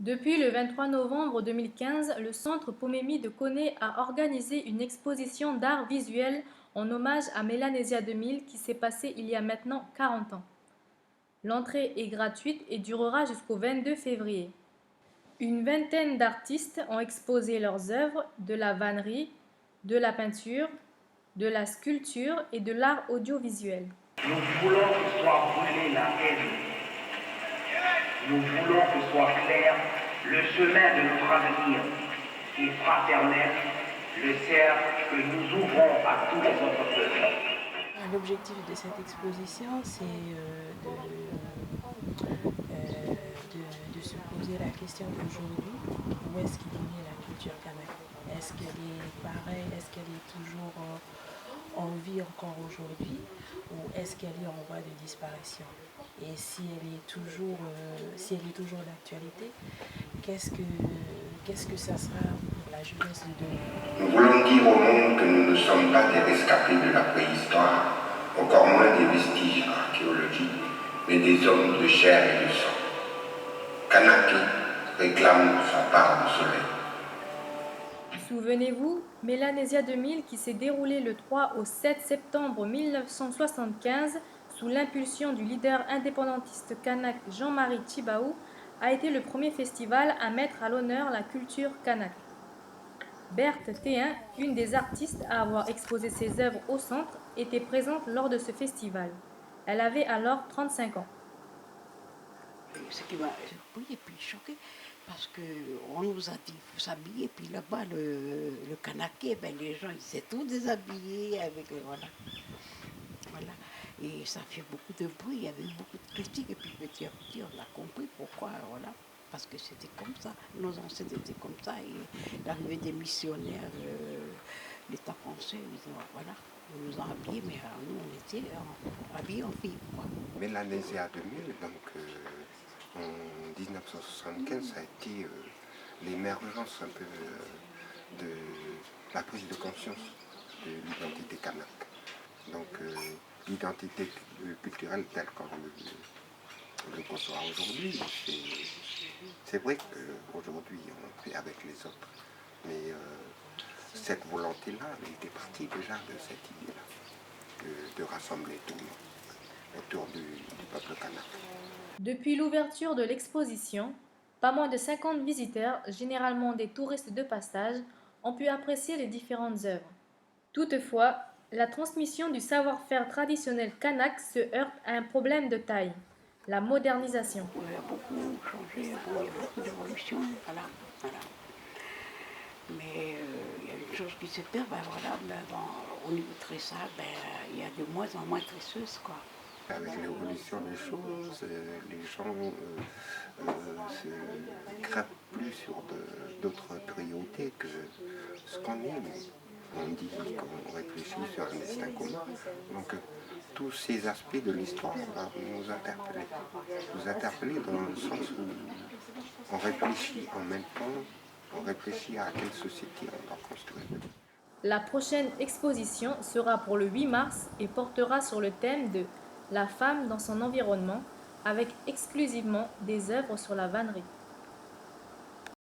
Depuis le 23 novembre 2015, le Centre Pomemi de Koné a organisé une exposition d'art visuel en hommage à Mélanésia 2000 qui s'est passée il y a maintenant 40 ans. L'entrée est gratuite et durera jusqu'au 22 février. Une vingtaine d'artistes ont exposé leurs œuvres de la vannerie, de la peinture, de la sculpture et de l'art audiovisuel. Nous voulons que soit brûlée la haine. Nous voulons que soit clair le chemin de notre avenir et fraternel, le cercle que nous ouvrons à tous les autres peuples. L'objectif de cette exposition, c'est de se poser la question aujourd'hui, où est-ce qu'il en est la culture kanak? Est-ce qu'elle est pareille? Est-ce qu'elle est toujours en vie encore aujourd'hui? Ou est-ce qu'elle est en voie de disparition? Et si elle est toujours, d'actualité, qu'est-ce que ça sera pour la jeunesse de demain? Nous voulons dire au monde que nous ne sommes pas des rescapés de la préhistoire, encore moins des vestiges archéologiques, mais des hommes de chair et de sang. Kanaki réclame sa part de soleil. Souvenez-vous, Mélanésia 2000 qui s'est déroulée le 3 au 7 septembre 1975 sous l'impulsion du leader indépendantiste kanak Jean-Marie Tjibaou a été le premier festival à mettre à l'honneur la culture kanak. Berthe Théin, une des artistes à avoir exposé ses œuvres au centre, était présente lors de ce festival. Elle avait alors 35 ans. Ce qui m'a surpris et puis choqué, parce qu'on nous a dit qu'il faut s'habiller, puis là-bas, le Kanaké, ben, les gens, ils étaient tous déshabillés, avec, voilà. Et ça fait beaucoup de bruit, il y avait beaucoup de critiques, et puis petit à petit, on a compris pourquoi, voilà. Parce que c'était comme ça, nos ancêtres étaient comme ça, et l'arrivée des missionnaires, l'État français, voilà, ils nous ont habillés, mais nous, on était habillés en filles, quoi. Mélanésia 2000, donc en 1975, ça a été l'émergence un peu de la prise de conscience de l'identité kanak. Donc l'identité culturelle telle qu'on le conçoit aujourd'hui, c'est vrai qu'aujourd'hui on fait avec les autres, mais cette volonté-là, elle était partie déjà de cette idée-là, de rassembler tout le monde autour du peuple kanak. Depuis l'ouverture de l'exposition, pas moins de 50 visiteurs, généralement des touristes de passage, ont pu apprécier les différentes œuvres. Toutefois, la transmission du savoir-faire traditionnel kanak se heurte à un problème de taille, la modernisation. Il a beaucoup changé, il y a beaucoup d'évolution, voilà. Mais il y a une chose qui se perd, ben voilà, au niveau tressage, il y a de moins en moins de tresseuses, quoi. Avec l'évolution des choses, les gens se crèvent plus sur d'autres priorités que ce qu'on est. On dit qu'on réfléchit sur un destin commun. Donc tous ces aspects de l'histoire nous interpeller. Nous interpeller dans le sens où on réfléchit en même temps, on réfléchit à quelle société on doit construire. La prochaine exposition sera pour le 8 mars et portera sur le thème de la femme dans son environnement, avec exclusivement des œuvres sur la vannerie.